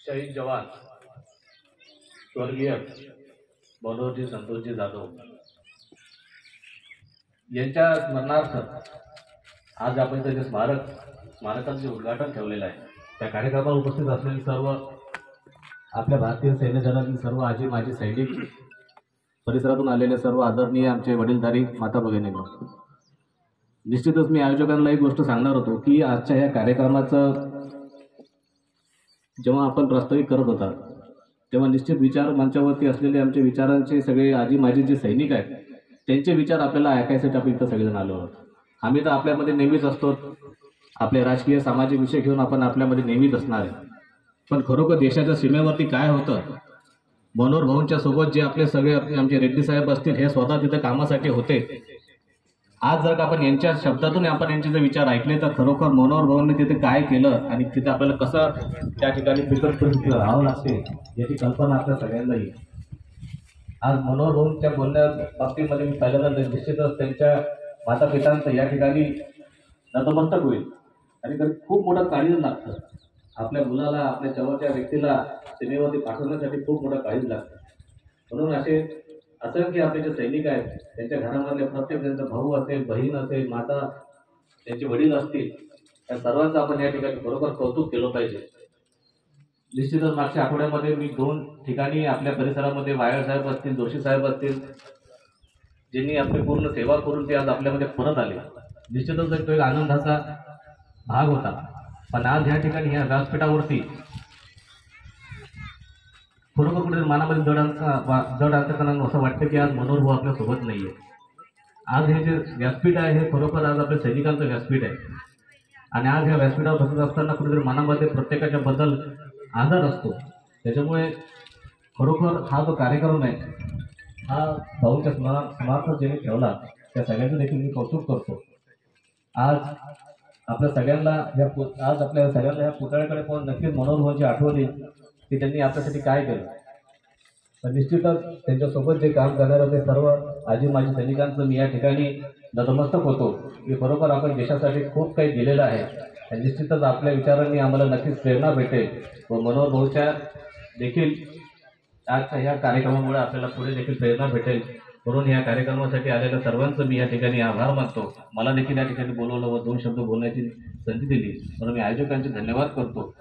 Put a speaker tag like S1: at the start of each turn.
S1: शहीद जवान स्वर्गीय मनोहरजी संतोषजी जाधव यांच्या स्मरणार्थ आज आपण त्याचे स्मारकाचे उद्घाटन ठेवलेलं आहे। त्या कार्यक्रमाला उपस्थित असलेले सर्व आपल्या भारतीय सैन्य दलातील सर्व आजी माजी सैनिक, परिसरातून आलेले सर्व आदरणीय आमचे वडीलधारी माता भगिनींनो, निश्चितच मी आयोजकांना एक गोष्ट सांगणार होतो की आजच्या या कार्यक्रमाचं जेव्हा आपण प्रास्ताविक करत होता तेव्हा निश्चित विचार मंचावरती असलेले आमचे विचारांचे सगळे आजी माजी जे सैनिक आहेत त्यांचे विचार आपल्याला ऐकायसाठी आपण इथं सगळेजण आलो आहोत। आम्ही तर आपल्यामध्ये नेहमीच असतो, आपले राजकीय सामाजिक विषय घेऊन आपण आपल्यामध्ये नेहमीच असणार आहे, पण खरोखर देशाच्या सीमेवरती काय होतं, मनोहर भाऊंच्या सोबत जे आपले सगळे आमचे रेड्डी साहेब असतील हे स्वतः तिथे कामासाठी होते। आज जर का आपण यांच्या शब्दातून आपण यांचे जर विचार ऐकले तर खरोखर मनोहर भाऊंनी तिथे काय केलं आणि तिथे आपल्याला कसं त्या ठिकाणी बिकट परिस्थितीला राहावं लागते याची कल्पना आपल्या सगळ्यांना येईल। आज मनोहर भाऊंच्या बोलण्या बाबतीमध्ये मी पहिल्यांदा निश्चितच त्यांच्या माता पितांचं या ठिकाणी नतमस्तक होईल आणि खूप मोठं काळीज लागतं आपल्या मुलाला, आपल्या जवळच्या व्यक्तीला सीमेवरती पाठवण्यासाठी खूप मोठं काळीज लागतं। म्हणून असे असंख्य आपले जे सैनिक आहेत त्यांच्या घरामधले प्रत्येक त्यांचा भाऊ असेल, बहीण असेल, माता, त्यांचे वडील असतील, त्या सर्वांचं आपण या ठिकाणी बरोबर कौतुक केलं पाहिजे। निश्चितच मागच्या आठवड्यामध्ये मी 2 ठिकाणी आपल्या परिसरामध्ये वायर साहेब असतील, जोशी साहेब असतील, ज्यांनी आपली पूर्ण सेवा करून ते आज आपल्यामध्ये परत आले। निश्चितच तो एक आनंदाचा भाग होता, पण आज ह्या ठिकाणी ह्या व्यासपीठावरती खरोखर कुठे मनामध्ये जड अंतकरणानं असं वाटतं की आज मनोहर भाऊ आपल्या सोबत नाहीये। आज हे जे व्यासपीठ आहे हे खरोखर आज आपल्या सैनिकांचं व्यासपीठ आहे आणि आज ह्या व्यासपीठावर बसत असताना कुठेतरी मनामध्ये प्रत्येकाच्या बद्दल आदर असतो। त्याच्यामुळे खरोखर हा जो कार्यक्रम आहे हा भाऊच्या स्मरणार्थ ज्यांनी ठेवला त्या सगळ्यांचं देखील मी कौतुक करतो। आज आपल्या सगळ्यांना या पुतळ्याकडे पाहून नक्कीच मनोहर भाऊंची आठवण येईल की त्यांनी आपल्यासाठी काय केलं। तर निश्चितच त्यांच्यासोबत जे काम करणारे ते सर्व आजी माजी सैनिकांचं मी या ठिकाणी नतमस्तक होतो की खरोखर आपण देशासाठी खूप काही दिलेलं आहे आणि निश्चितच आपल्या विचारांनी आम्हाला नक्कीच प्रेरणा भेटेल व मनोहर भाऊच्या देखील आजच्या ह्या कार्यक्रमामुळे आपल्याला पुढे देखील प्रेरणा भेटेल। म्हणून या कार्यक्रमासाठी आलेल्या सर्वांचं मी या ठिकाणी आभार मानतो। मला देखील या ठिकाणी बोलवलं व 2 शब्द बोलण्याची संधी दिली म्हणून मी आयोजकांचे धन्यवाद करतो।